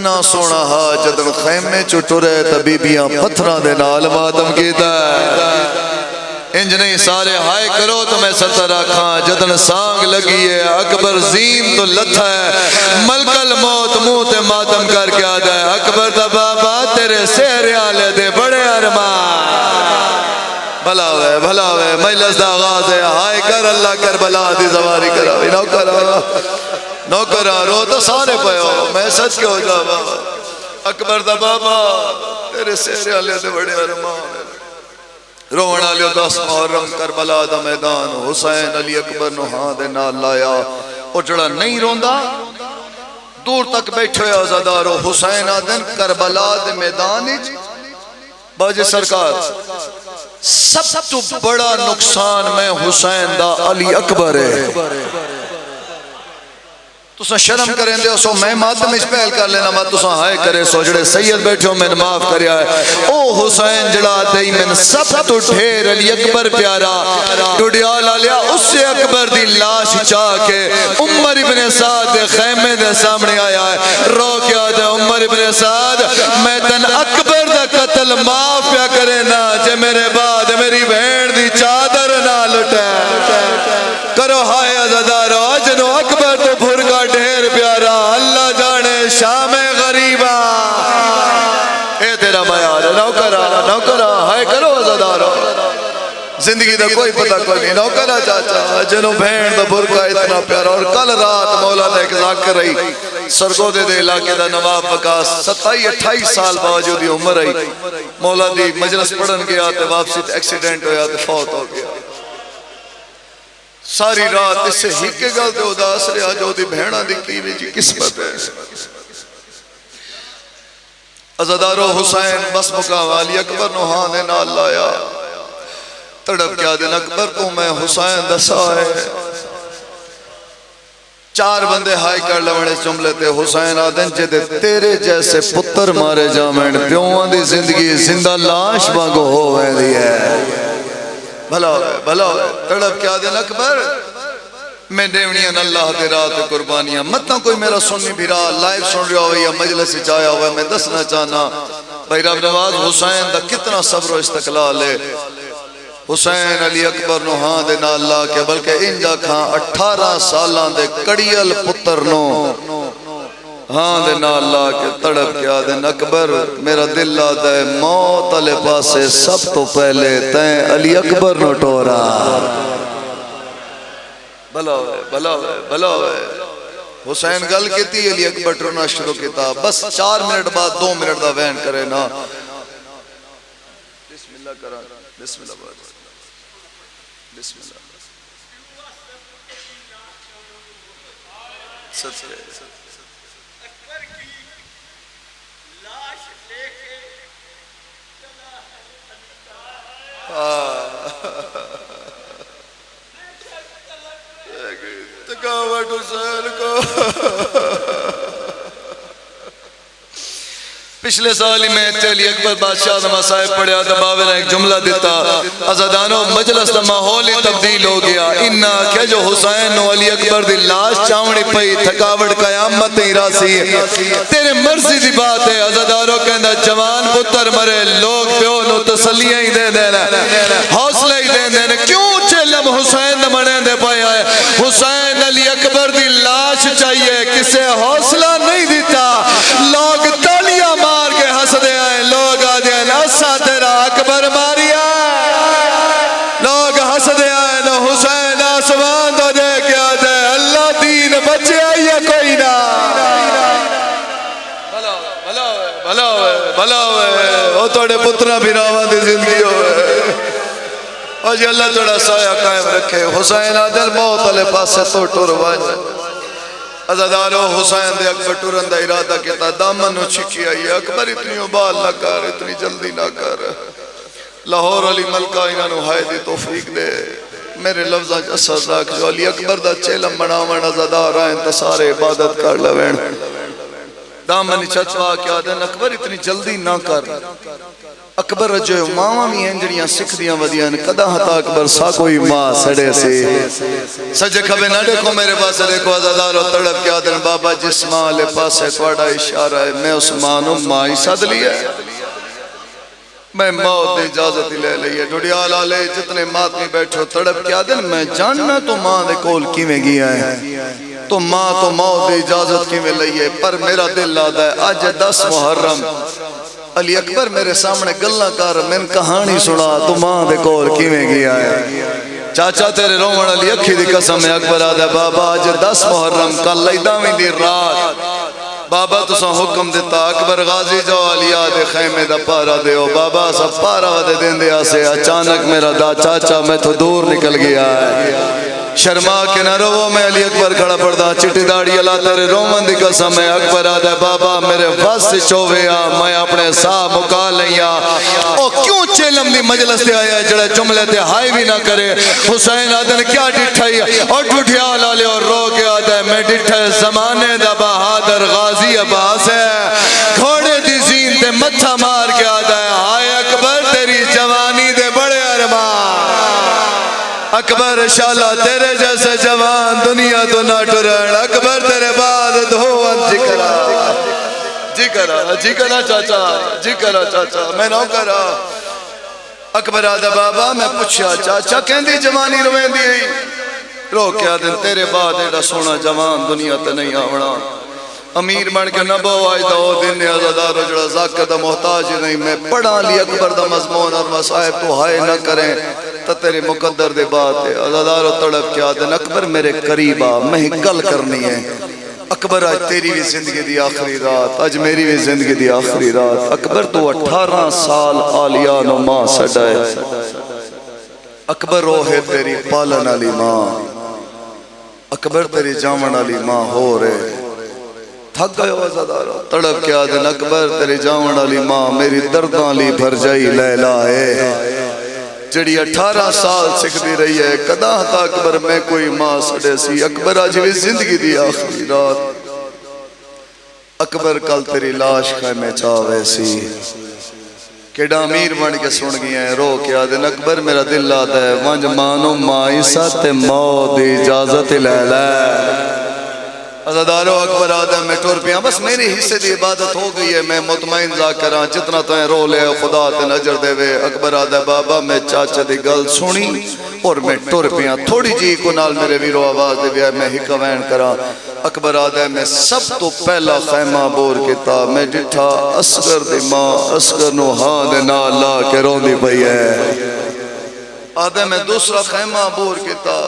کتنا سونا ہا جدن خیمے چٹورے تبیبیاں پتھران دے نال ماتم کیتا ہے انج نہیں سارے ہائے کرو تو میں ستر رکھاں جدن سانگ لگی ہے اکبر زین تو لتھا ہے ملک الموت موت ماتم کر کے آدھا ہے اکبر دا بابا تیرے سہرے آلے دے بڑے ارمان بھلا ہوئے مجلس دا آغاز ہے ہائے کر اللہ کربلا دی زواری کراوی نو کرا رو تو سارے پہ ہو میں سچ کے ہو جا بابا اکبر دا بابا تیرے سہرے آلے دے بڑے ارمان رونا لیو دس محرم کربلا دا میدان حسین علی اکبر نو ہاں دے نال لایا اجڑا نہیں روندا دور تک بیٹھے آزادارو حسین آدن کربلا دے میدان باجے سرکار سب تو بڑا نقصان میں حسین دا علی اکبر ہے تو سا شرم کریں دے سو میں ماتم اس پہل کر لینا مات تو سا ہائے کرے سو جڑے سید بیٹھو میں معاف کریا ہے او حسین جڑا دئی میں سب تو ڈھیر علی اکبر پیارا ڈوڈیال آلیا اس سے اکبر دی لاش چاہ کے عمر ابن سعد دے خیمے دے سامنے آیا ہے رو کیا دے عمر ابن سعد میں تن اکبر دا قتل معاف پیا کرے نا جے میرے بعد میری بہن دی چادر نہ لٹے کرو ہائے عزدارو جنو اکبر تو بھر کا ڈھیر پیارا اللہ جانے شام غریبا اے تیرا میار نوکرہ ہائے کرو عزدارو زندگی دا کوئی پتہ کوئی نہیں نوکرہ چاچا جنو بھین دا بھر کا اتنا پیارا اور کل رات مولا نے ایک ذاکر رہی سرگو دے علاقے دا نواب وقاص 27-28 سال باوجودی عمر رہی مولا دی مجلس پڑھن گیا تے واپسی ایکسیڈنٹ ہویا تے فوت ہو گیا ساری رات اس سے ہی کے گل دے اداس رہا جو دی بہنہ دی کیوی جی قسمت ہے عزدارو حسین بس مقام علی اکبر نو ہاں دے نال لایا تڑپ کیا دن اکبر کو میں حسین دسا ہے 4 بندے ہائی کر لوڑے جملے تے حسین آدن جدے تیرے جیسے پتر مارے جامین پیوان دی زندگی زندہ لاش بانگو ہوئے دی ہے بھلا ہوئے تڑپ کیا دن اکبر میں دیونیاں اللہ دے رات قربانیاں متنا کوئی میرا سننی بھیرا لائیو سن رہا ہوئی یا مجلس چاہیا ہوئے میں دسنا چاہنا بھائی رب نواز حسین دا کتنا صبر و استقلال ہے حسین علی اکبر نو ہاں دے نا اللہ کے بلکہ انجا کھاں 18 سالان دے کڑیل پتر نو ہاں دے نا اللہ کے تڑپ کیا دن اکبر میرا دل آدھا ہے موت علی پاسے سب تو پہلے تین علی اکبر نو ٹورا بھلا ہوئے حسین گل کیتی علی اکبر ٹرنا شروع کیتا بس 4 منٹ بعد 2 منٹ دا وین کرے نا بسم اللہ کرا بسم اللہ بسم اللہ اکبر کی لاش لے کے چلا ہے تکاوٹ حسین کو پچھلے سالی میں علی اکبر بادشاہ دا مسائب پڑھیا دباوے نے ایک جملہ دیتا عزدانو مجلس دا ماحول ہی تبدیل ہو گیا انہا کہ جو حسین و علی اکبر دی لاش چاوڑی پئی تھکاوٹ قیامت ہی راسی ہے تیرے مرضی دی بات ہے عزدانو کہندہ جوان پتر مرے لوگ پیو نو تسلیہ ہی دے دینا حوصلہ ہی دے دینا کیوں چلم حسین دا منے دے پایا ہے حسین علی اکبر دی لاش چاہیے کسے حوصلہ نہیں دیتا لوگ تالیاں مار کے ہس دے آئے لوگ آدھے ناسا تیرا اکبر ماریا لوگ ہس دے آئے نو حسین آسمان دو دے کے آدھے اللہ دین بچے آئیے کوئی نا بھلا ہوئے وہ توڑے پترہ بھی راوان دی زندگی ہوئے اور جی اللہ توڑا سایہ قائم رکھے حسین آدھل موت علی پاسے تو ٹور وائن عزدارو حسین دے اکبر ٹورن دا ارادہ کیتا دامن نو چھکی آئی اکبر اتنی ابال نہ کر اتنی جلدی نہ کر لاہور علی ملکہ انہاں نو ہائے دی توفیق دے میرے لفظاں اثر رکھ جو علی اکبر دا چیلم بناوان عزدار آئیں تا سارے عبادت کر لوین دامن چچوا کیا دن اکبر اتنی جلدی نہ کر اکبر جو ماں بھی ہیں جڑیاں سکھ دیاں ودیاں کدا ہتا اکبر سا کوئی ماں سڑے سے سجے کھبے نہ دیکھو میرے پاس دیکھو عزادارو تڑپ کیا دن بابا جس ماں لے پاس ہے توڑا اشارہ ہے میں اس مانو ماں ہی صد لیا ہے میں موت اجازت لے لئیے ڈوڑیال آلے جتنے ماتمی بیٹھو تڑپ کیا دن میں جاننا تو ماں دے کول کی میں گیا ہے تو ماں تو موت اجازت کی میں لئیے پر میرا دل لادا ہے آج 10 محرم علی اکبر میرے سامنے گلہ کر میں کہانی سنا تو ماں دے کول کی میں گیا ہے چاچا تیرے رومن علی اکھی دی قسم ہے اکبر آدھا بابا آج 10 محرم کل لیداویں دی رات بابا تو سا حکم دیتا اکبر غازی جو علیا دے خیمے دا پارا دے ہو بابا سب پارا دے دین دیا سے اچانک میرا دا چاچا میں تو دور نکل گیا ہے شرما کے نہ رو میں علی اکبر کھڑا پڑتا چٹی داڑی اللہ تیرے رومن دی قسم ہے اکبر آدھا بابا میرے واسط چووے آ میں اپنے ساہ مکا لیا او کیوں چیلم دی مجلس تے آیا جڑے جملے تے ہائی بھی نہ کرے حسین آدھن کیا ڈٹھائی اور ڈٹھیا لالے اور رو کے آدھا میں ڈٹھے زمانے دا بہادر غازی عباس ہے گھوڑے دی زین تے متھا مار کے آدھا ہے ہائے اکبر تیری جوانی دے بڑے ارمان اکبر شالا تیرے جیسے جوان دنیا تو نہ ٹرن اکبر تیرے بعد دھوان جی کرا چاچا میں نہ کرا اکبر آدھا بابا میں پوچھا چاچا کہندی جوانی روین دی رو کیا دن تیرے بعد ایڈا سونا جوان دنیا تے نہیں آونا امیر بن کے نبو آج دا او دن عزادارو جڑا زاکر دا محتاج نہیں میں پڑھا لی اکبر دا مضمون اور مصائب تو ہائے نہ کریں تا تیرے مقدر دے بات ہے عزادارو تڑپ کیا دن اکبر میرے قریبا میں گل کرنی ہے اکبر آج تیری بھی زندگی دی آخری رات آج میری بھی زندگی دی آخری رات اکبر تو 18 سال آلیان و ماں سڑائے اکبر روح تیری پالن علی ماں اکبر تیری جامن علی ماں ہو رہے تھک گئے عزادارو تڑپ کیا دن اکبر تیری جامن علی ماں میری درداں لی بھر جائی لیلہ ہے جڑی 18 سال سکھ دی رہی ہے کدا ہتا اکبر میں کوئی ماں سڑے سی اکبر آج بھی زندگی دی آخری رات اکبر کل تیری لاش خیمے چاوے سی کیڑا امیر بن کے سن گیا ہے رو کیا دن اکبر میرا دل لاتا ہے ونج مانو مائی ساتھ موت اجازت لے لے عزادارو اکبر آدم میں ٹور پیاں بس میری حصے دی عبادت ہو گئی ہے میں مطمئن ذاکراں جتنا تو رو لے خدا تے نجر دے وے اکبر آدم بابا میں چاچا دی گل سنی اور میں ٹور پیاں تھوڑی جی کو نال میرے ویرو آواز دے وے میں ہکا وین کراں اکبر آدم میں سب تو پہلا خیمہ بور کیتا میں ڈٹھا اصغر دی ماں اصغر نو ہاں دے نال لا کے رون دی پئی ہے آدم میں دوسرا خیمہ بور کیتا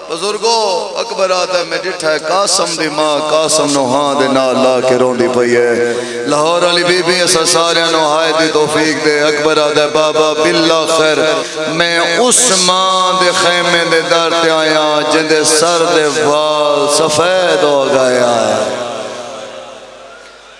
بزرگو اکبر آدھا میں ڈٹھا ہے قاسم دی ماں قاسم نو ہاں دے نال لا کے رون دی پئی ہے لاہور علی بی بی ایسا سارے نو ہائے دی توفیق دے اکبر آدھا بابا باللہ خیر میں اس ماں دے خیمے دے در تے آیا جن دے سر دے وال سفید ہو گیا ہے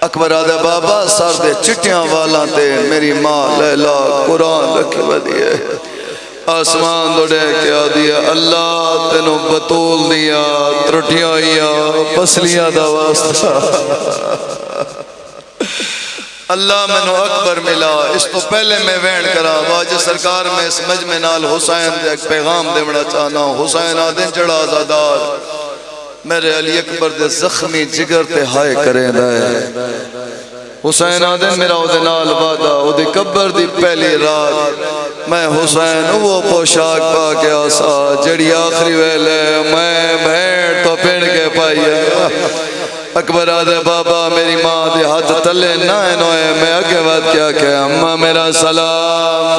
اکبر آدھا بابا سر دے چٹیاں والاں تے میری ماں لیلہ قرآن رکھی ودی ہے آسمان دوڑے کیا دیا اللہ تینوں بطول دیا ترٹیاں یا پسلیاں دا واسطہ اللہ میں نو اکبر ملا اس تو پہلے میں وین کرا واجہ سرکار میں اس مجمع نال حسین دے ایک پیغام دے بڑا چاہنا حسین آدھن چڑھا آزادار میرے علی اکبر دے زخمی جگر تے ہائے کریں دائے حسین آدھن میرا او دے نال وعدہ او دے قبر دی پہلی رات میں حسین وہ پوشاک پا کے آسا جڑی آخری ویلے میں بھیڑ تو پھڑ کے پائیے اکبر آدھے بابا میری ماں دے ہاتھ تلے نائن ہوئے میں آگے بات کیا کہ اممہ میرا سلام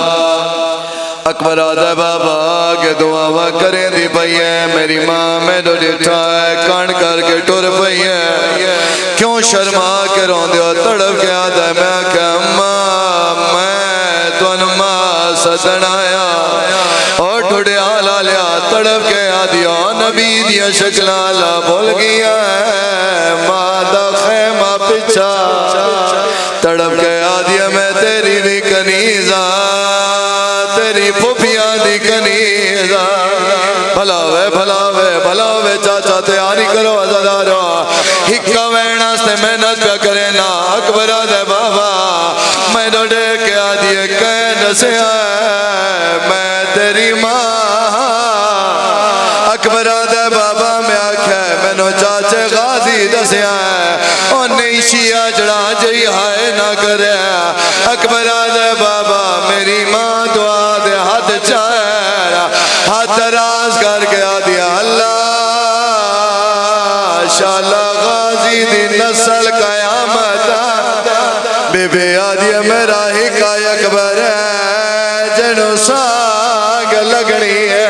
اکبر آدھے بابا آگے دعا کریں دی پئی ہے میری ماں میں دو ڈٹھائے کان کر کے ٹور پئی ہے کیوں شرما کے رون دیو تڑپ کے آدھے میں کہ اممہ میں تو انمہ ستن آیا اور ٹھوڑے آلہ لیا تڑپ کے آدھیا نبی دیا شکلہ لا بول گیا ہے مادہ خیمہ پچھا تڑپ کے آدھیا میں تیری بھی کنیزہ تیری پھوپیاں دی کنیزہ بھلاوے چاچا تیاری کرو عزادارو ہکا وینہ سے میں محنت پہ کرے نا اکبر دے بابا میں ڈوڑے کے آدھیے کہہ دسیا میں تیری ماں اکبر دے بابا میں آکھے میں نو چاچے غازی دسیا اور نہیں شیعہ جڑا جئی ہائے نہ کرے اکبر دے بابا میری ماں دعا دے ہاتھ چاہے ہاتھ راز کر کے آدھیا اللہ شالا غازی دی نسل قیامت بے بے آدھیا میرا ہی کائی اکبر ہے جنو سانگ لگنی ہے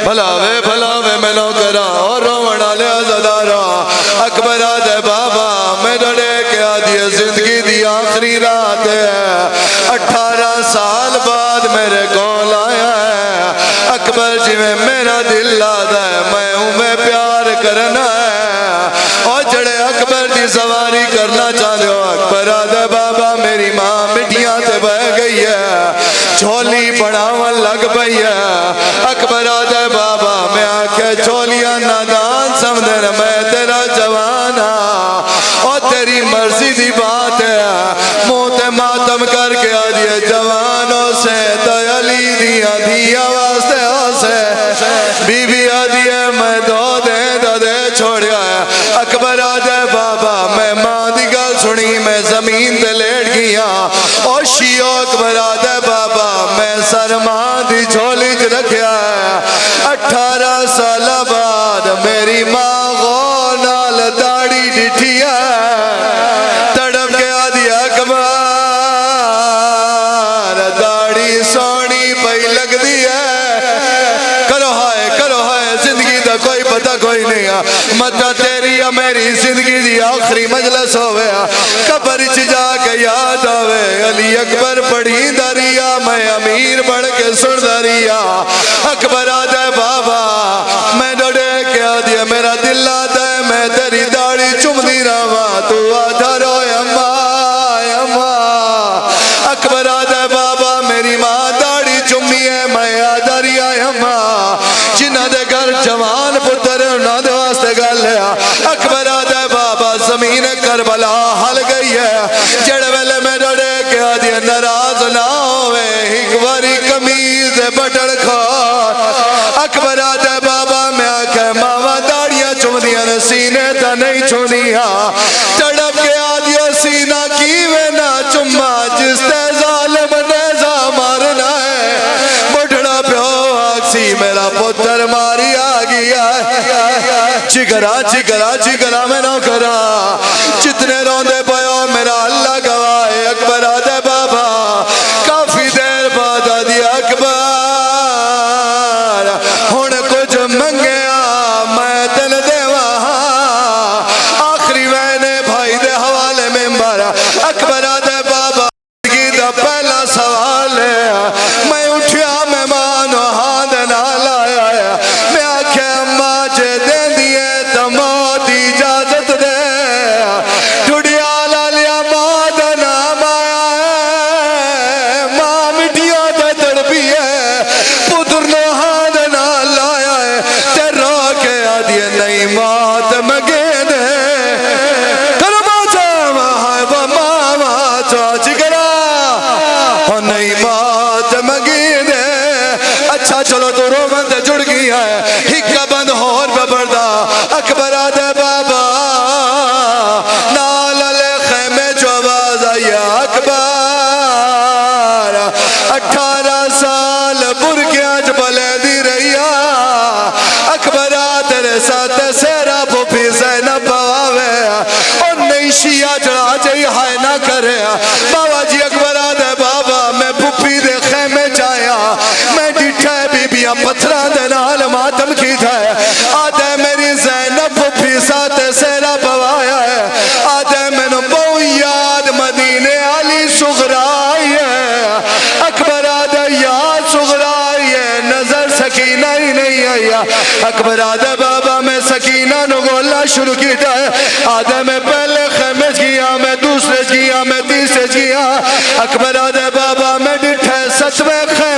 بھلاوے میں نو کرا اور رومنا لے ازدارا اکبر آدھے بابا میں ڈڑے کے آدھیا زندگی دی آخری رات ہے 18 سال بعد میرے کول آیا ہے اکبر جی میں میرا دل آدھا ہے میں ہوں میں پیار کرنا ہے اور جڑے اکبر دی سواری کرنا چاہتے ہو اکبر آدھے بابا میری ماں مٹیاں تے بہ گئی ہے چھولی بڑھاون لگ پئی ہے اکبر آدھے بابا میں آکھے چھولیاں نادان سمجھن میں تیرا جوان اور تیری مرضی دی بات ہے منہ تے ماتم کر کے آدھیے جوانوں سے تو علی دیا دیا واسطے ہو سے بی بی آدھیے میں دو دے چھوڑیا ہے اکبر آدھے بابا میں ماں دی گل سنی میں زمین تے لیٹ گیا اور شیعہ اکبر آدھے بابا میں سر ماں دی جھولی چ رکھیا ہے 18 سال بعد میری ماں غور نال داڑھی ڈٹھی ہے تڑپ کے آدھی اکبر داڑھی سونی پئی لگ دی ہے کرو ہائے زندگی دا کوئی پتہ کوئی نہیں مدہ تیری یا میری زندگی دی آخری مجلس ہوئے قبر چ جا کے یاد آوے علی اکبر پڑھی دریا میں امیر بڑھ کے سن دریا اکبر آدھے بابا میں ڈوڑے کے آدھیا میرا دل آدھے میں تیری داڑھی چم دی رہا تو آدھا روئے اماں اکبر آدھے بابا میری ماں داڑھی چمی ہے میں آدھا ریا اماں جنہ دے گھر جوان پتر انہاں دے واسطے گل ہے اکبر آدھے بابا زمین کربلا ہل گئی ہے جڑ ویلے میں ڈوڑے کے آدھیا ناراض نہ ہوئے ایک باری کمیز بٹڑ کھار اکبر آدھے بابا میں آکھے ماما داڑیاں چم دیا سینے تا نہیں چھونیا تڑپ کے آدھیا سینہ کیوے نہ چمہ جس تے ظالم نیزہ مارنا ہے بٹڑا پیو آکسی میرا پتر ماری آگیا چکرا میں نہ کرا جتنے روندے پہو میرا اللہ گواہ اکبر آدھے بابا کافی دیر بعد آدھی اکبر ہون کچھ منگیا میں دل دے وہاں آخری وینے بھائی دے حوالے ممبر اکبر آدھے بابا زندگی دا پہلا سوال ہے میں اٹھیا مہمان ہاتھ نہ لایا میں آکھے اماں جے دے دیے تو موت اجازت دے ٹھڑیا لالیا ماں دا نام آیا ہے ماں مٹیا دا تڑپی ہے پتر نے ہاتھ نہ لایا ہے تے رو کے آدھیے نہیں موت مگے دے کرما چاہا ہے وہ ماما چاچ کرا اور نہیں موت مگے دے اچھا چلو تو رو بند جڑ گیا ہے ہکا بند ہور ببردہ اکبر آدھے بابا نال لے خیمے جو آواز آئی اکبر 18 سال برگیاں جبلے دی رہیا اکبر تیرے ساتھ سیرا پھوپھی زینب بواوے اور نہیں شیعہ جڑا جائی ہائے نہ کرے بابا جی اکبر آدھے بابا میں پھوپھی دے خیمے جایا میں ڈٹھے بی بیاں پتھران دے نال ماتم کی تھے آدھے میری زینب پھوپھی ساتھ سیرا بوایا ہے آدھے میں نو بہو یاد مدینے علی سغرائی ہے اکبر آدھے یاد سغرائی ہے نظر سکینہ ہی نہیں آیا اکبر آدھے بابا میں سکینہ نو گولہ شروع کیتا ہے آدھے میں پہلے خیمے گیا میں دوسرے گیا میں تیسرے گیا اکبر آدھے بابا میں ڈٹھے ستویں خیمے